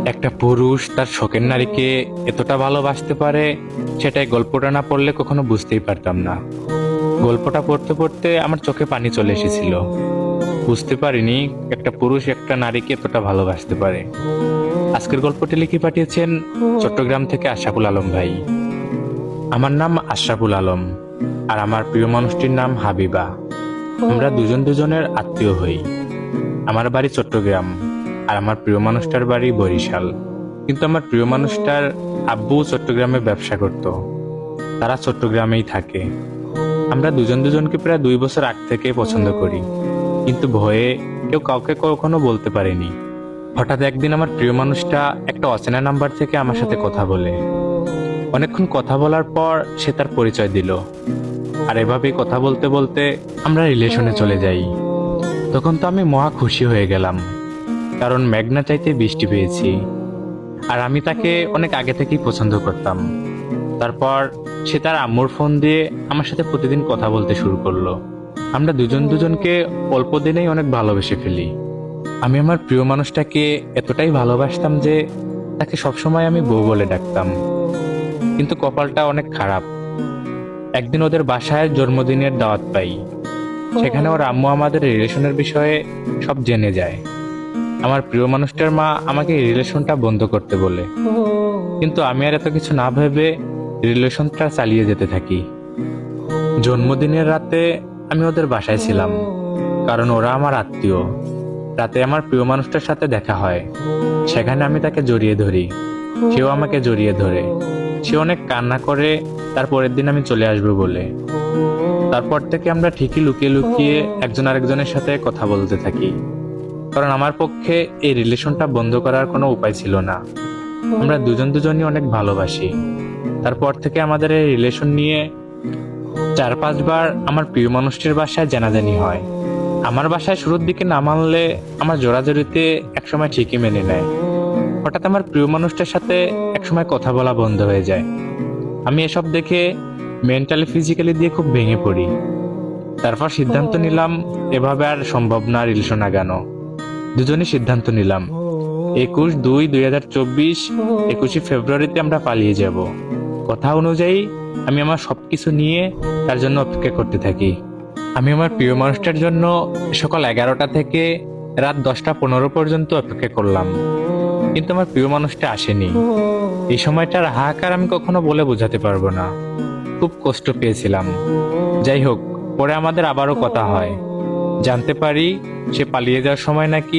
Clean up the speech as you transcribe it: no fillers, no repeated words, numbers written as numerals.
একটা পুরুষ তার শখের নারীকে এতটা ভালোবাসতে পারে, সেটাই গল্পটা না পড়লে কখনো বুঝতেই পারতাম না। গল্পটা পড়তে পড়তে আমার চোখে পানি চলে এসেছিল। বুঝতে পারিনি একটা পুরুষ একটা নারীকে এতটা ভালোবাসতে পারে। আজকের গল্পটি লিখে পাঠিয়েছেন চট্টগ্রাম থেকে আশরাফুল আলম ভাই। আমার নাম আশরাফুল আলম, আর আমার প্রিয় মানুষটির নাম হাবিবা। আমরা দুজন দুজনের আত্মীয় হই। আমার বাড়ি চট্টগ্রাম, আর আমার প্রিয় মানুষটার বাড়ি বরিশাল। কিন্তু আমার প্রিয় মানুষটার আব্বু চট্টগ্রামে ব্যবসা করত, তারা চট্টগ্রামেই থাকে। আমরা দুজন দুজনকে প্রায় 2 বছর আগ থেকে পছন্দ করি, কিন্তু ভয়ে কেউ কাউকে কখনো বলতে পারেনি। হঠাৎ একদিন আমার প্রিয় মানুষটা একটা অচেনা নাম্বার থেকে আমার সাথে কথা বলে। অনেকক্ষণ কথা বলার পর সে তার পরিচয় দিল, আর এভাবেই কথা বলতে বলতে আমরা রিলেশনে চলে যাই। তখন তো আমি মহা খুশি হয়ে গেলাম, কারণ মেঘনা চাইতে বৃষ্টি পেয়েছি। আর আমি তাকে অনেক আগে থেকেই পছন্দ করতাম। তারপর সে তার আম্মুর ফোন দিয়ে আমার সাথে প্রতিদিন কথা বলতে শুরু করলো। আমরা দুজন দুজনকে অল্প দিনেই অনেক ভালোবেসে ফেলি। আমি আমার প্রিয় মানুষটাকে এতটাই ভালোবাসতাম যে তাকে সবসময় আমি বউ বলে ডাকতাম। কিন্তু কপালটা অনেক খারাপ। একদিন ওদের বাসায় জন্মদিনের দাওয়াত পাই। সেখানে ওর আম্মু আমাদের রিলেশনের বিষয়ে সব জেনে যায়। আমার প্রিয় মানুষটার মা আমাকে এই রিলেশনটা বন্ধ করতে বলে, কিন্তু আমি আর এত কিছু না ভেবে রিলেশনটা চালিয়ে যেতে থাকি। জন্মদিনের রাতে আমি ওদের বাসায় ছিলাম, কারণ ওরা আমার আত্মীয়। রাতে আমার প্রিয় মানুষটার সাথে দেখা হয়। সেখানে আমি তাকে জড়িয়ে ধরি, সেও আমাকে জড়িয়ে ধরে। সে অনেক কান্না করে তারপরের দিন আমি চলে আসবো বলে। তারপর থেকে আমরা ঠিকই লুকিয়ে লুকিয়ে একজন আরেকজনের সাথে কথা বলতে থাকি, কারণ আমার পক্ষে এই রিলেশনটা বন্ধ করার কোনো উপায় ছিল না। আমরা দুজন দুজনই অনেক ভালোবাসি। তারপর থেকে আমাদের এই রিলেশন নিয়ে 4-5 বার আমার প্রিয় মানুষটির বাসায় জানাজানি হয়। আমার বাসায় শুরুর দিকে না মানলে আমার জোরাজোরিতে একসময় ঠিকই মেনে নেয়। হঠাৎ আমার প্রিয় মানুষটার সাথে একসময় কথা বলা বন্ধ হয়ে যায়। আমি এসব দেখে মেন্টালি ফিজিক্যালি দিয়ে খুব ভেঙে পড়ি। তারপর সিদ্ধান্ত নিলাম এভাবে আর সম্ভব না রিলেশন আগানো। দুজনই সিদ্ধান্ত নিলাম 21/2/2024 21শে ফেব্রুয়ারিতে আমরা পালিয়ে যাব। কথা অনুযায়ী আমি আমার সবকিছু নিয়ে তার জন্য অপেক্ষা করতে থাকি। আমি আমার প্রিয় মানুষটার জন্য সকাল 11টা থেকে রাত 10টা 15 পর্যন্ত অপেক্ষা করলাম, কিন্তু আমার প্রিয় মানুষটা আসেনি। এই সময়টার হাহাকার আমি কখনো বলে বোঝাতে পারবো না। খুব কষ্ট পেয়েছিলাম। যাই হোক, পরে আমাদের আবারও কথা হয়। জানতে পারি সে পালিয়ে যাওয়ার সময় নাকি